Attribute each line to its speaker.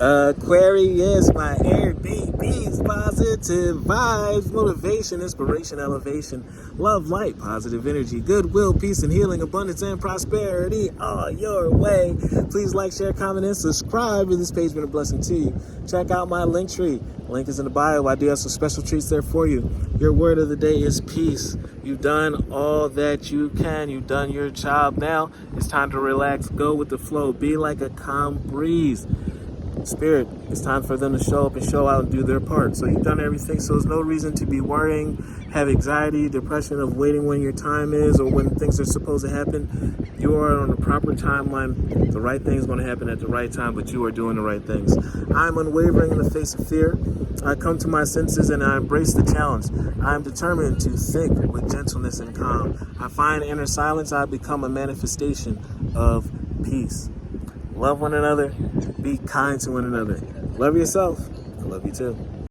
Speaker 1: Aquarius, my Airbnb's positive vibes, motivation, inspiration, elevation, love, light, positive energy, goodwill, peace, and healing, abundance, and prosperity all your way. Please like, share, comment, and subscribe if this page has been a blessing to you. Check out my LinkTree. Link is in the bio. I do have some special treats there for you. Your word of the day is peace. You've done all that you can. You've done your job. Now it's time to relax. Go with the flow. Be like a calm breeze. Spirit, it's time for them to show up and show out and do their part. So you've done everything, so there's no reason to be worrying, have anxiety, depression of waiting when your time is or when things are supposed to happen. You are on the proper timeline. The right thing is going to happen at the right time, but you are doing the right things. I'm unwavering in the face of fear. I come to my senses and I embrace the challenge. I am determined to think with gentleness and calm. I find inner silence. I become a manifestation of peace. Love one another. Be kind to one another. Love yourself. I love you too.